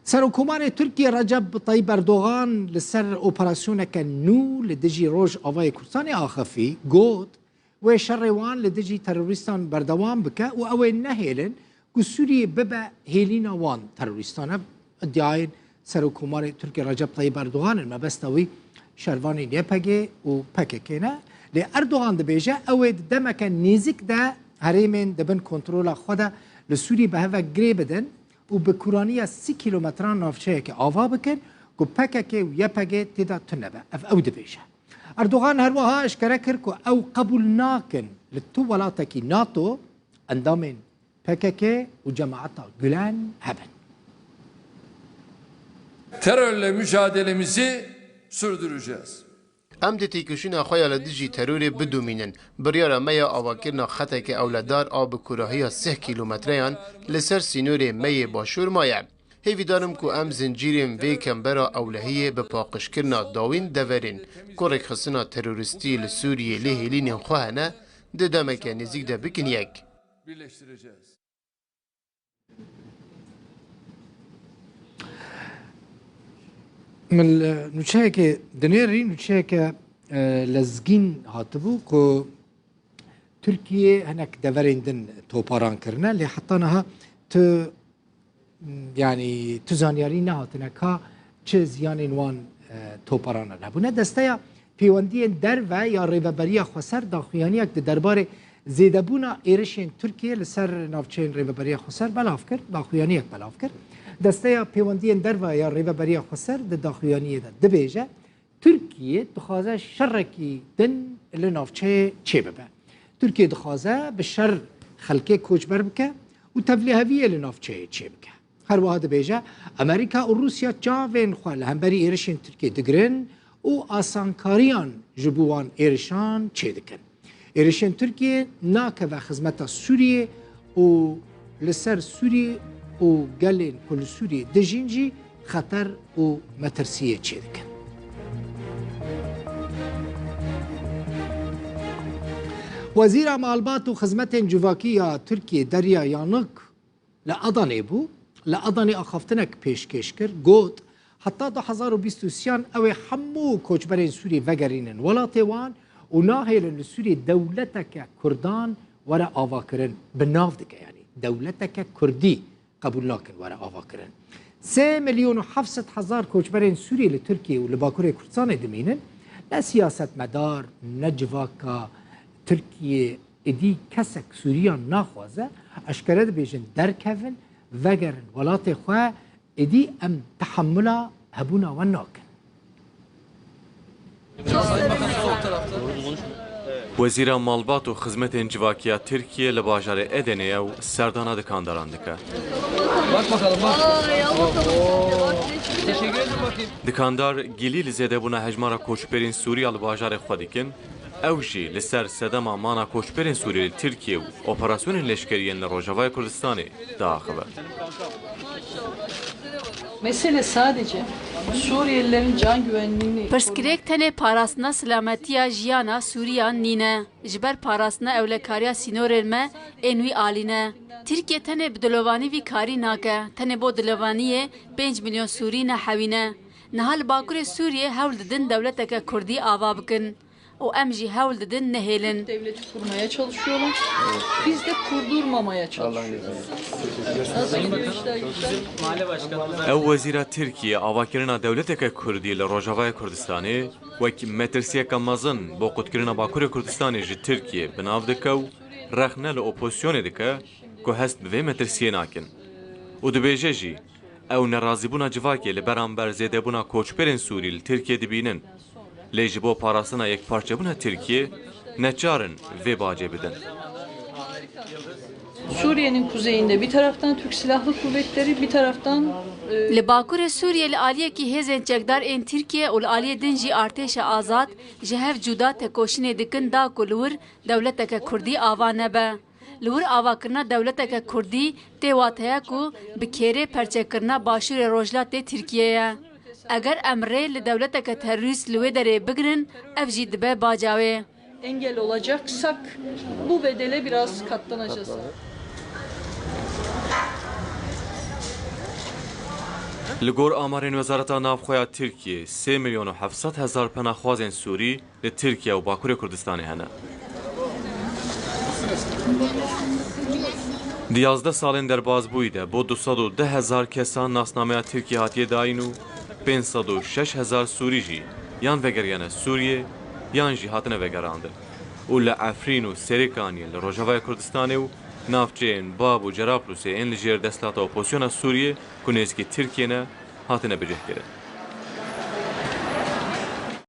سرکومان ترکیه رجب طیب اردوغان لسر اپراسیونک نو لدجی روج آوای کردستان آخفی گوت و شروان لدجی تروریستان بردوام بکه و اوی نهیلن که سوریه ببه هیلین وان تروریستان ادعاین سرکومان ترکیه رجب طیب اردوغان المبستوی شروانی نیپگه و پککینه لی اردوغان دبیجه اوی دمک نیزک ده هریمین دبن کنترول خود لسوریه به هوا گری بدن و به کورانی 30 کیلومتران نافچه که آوا بکن که پکه و یپگه تیدا تنبه او دبیشه اردوغان هر وها اشکره کرد که او قبول ناکن لتو ولاتکی ناتو اندامین پکه و جماعتا گلن هبن Terörle mücadelemizi sürdüreceğiz. ام د تیکشون خیال دجی ترور بدومینن بریار میا آواکرنا خطه که اولادار آب کوراهی 3 کیلومتریان لسر سینور می باشور مایه هیوی دارم که ام زنجیریم وی کمبرا اولهیه به پاقشکرنا داوین دورین کرک خسنا تروریستی لسوریه لهیلین خواهنه ده دمک نزیک ده بکن یک Birleştireceğiz. من نوچه که دنیاری نوچه که لزگین هاتبو که ترکیه هناك دوريندن توپاران کرنه لی حتی نها تو يعني تزانیاری نهاتنه که چه زیانین وان توپاران نبونه دسته پیوندی در و یا ریوبری خسر داخویانی اک درباره زیده بونا ایرشین ترکیه لسر نافچین ریوبری خسر بلاف کرد داخویانی اک بلاف کرد دسته پیوندی در و یا ریوبری خسر داخویانی دبیجه ترکیه دخوازه شرکی دن لنافچه چه ببه ترکیه دخوازه به شر خلکه کوچبر بکه و تبلیغاویه لنافچه چه بکه هر واحد بیجه امریکا و روسیا جاوین خواه لهمبری ایرشین ترکیه دگرن و آسانکاریان جبوان ایرشان چه دکن ایرشین ترکیه ناکه و خدمت سوریه و لسر سوریه و گلین کل سوریه دجینجی خطر و مترسیه چه دکن وزیر مالبات و خدمت جواکی ترکیه دریا یانک لأدانه بو لأدانه آخافتنک پیشکش کرد گوت حتی 2023 اوی همو کوچبرین سوری وگرینن ولاتوان و ناهیلن سوری دولتک کردان ورا آوا کرن بناف دکه یعنی دولتک کردی قبول ناکن ورا آوا کرن 3,700,000 کوچبرین سوری لترکیه و لباکور کردستان دمینن نه سیاست مدار نه جواکا ترکیه ادی کسک سوریان ناخوازه اشکره بیشن درکفن وگرن ولات خواه ادی ام تحمله هبونا و ناکن وزیر مالبات و خدمت انجواکیا ترکیه لباجار ادنه و سردانا دکانداران دکه دکاندار گلیل زده بونا هجمارا کوچبرین سوریا لباجار خودکن او جی لسر سدما مانا کوچبرین سوریه ترکیه و اپراسیون لشکریین لروجاوای کردستانی داخله Mesele sadece Suriyelilerin can güvenliğini... Perskirek tene parasına selametiya jiyana Suriyan nine. Jiber parasına evlekariya sinorelme envi aline. Türkiye tene bdilovani vi kari nake. Tene bo dilovaniye 5 milyon Suri ne havine. Nahal Bakure Suriye havl dedin devleteke Kurdi ava bikin. O emji havl dedin nehelin. Devleti kurmaya çalışıyorlar. Biz de kurdurmamaya çalışıyoruz. Nasıl gidiyor işler güzel? او وزیر ترکیه آواکرنا دولتک کردی لروجاوای کردستانی وک مترسیه کمازن با قدکرنا باکور کردستانی جی ترکیه بناو دکو رخنه لأپوزیون دکه که هست به مترسیه ناکن و دبیجه جی او نرازی بونا جواکی لبرانبر زیده بونا کوچپرین سوری لترکیه دبینن لیجی با پاراسنا یک پارچه بونا ترکیه نچارن و باجه بدن Suriye'nin kuzeyinde bir taraftan Türk Silahlı Kuvvetleri, bir taraftan Li Bakurê Sûriyê li aliyekî hêzên çekdar ên Tirkiye û li aliyê din jî artêşa azad ji hev cuda tekoşînê dikin da ku li wir dewleteke Kurdî ava nebe. Li wir avakirina dewleteke Kurdî tê wat heye ku bi kêrê perçekirina başûrê rojhilatê Tirkiyeyê. Eger em rê li dewleteke terorîst li wê derê bigirin, ev jî dibe baca wê. engel olacaksak bu bedele biraz katlanacağız. لگور آمارین وزارت نافخویا ترکیه 3,700,000 پناهخوازên سوری li Tirkiye û Bakurê Kurdistanê hene. Di 11 salên derbasbûyî de bo 210,000 kesan nasnameya Tirkiye hatiye dayîn û 506,000 Sûrî jî yan vegeriyane Sûriye yan jî hatine vegerandin. û li Efrîn û Serêkaniyê li Rojavaya Kurdistanê û navçeyên Bab û Cerablusê ên li jêr desthilata opozisyona Sûriye ku nêzîkî Tirkiye ne hatine bicihkirin.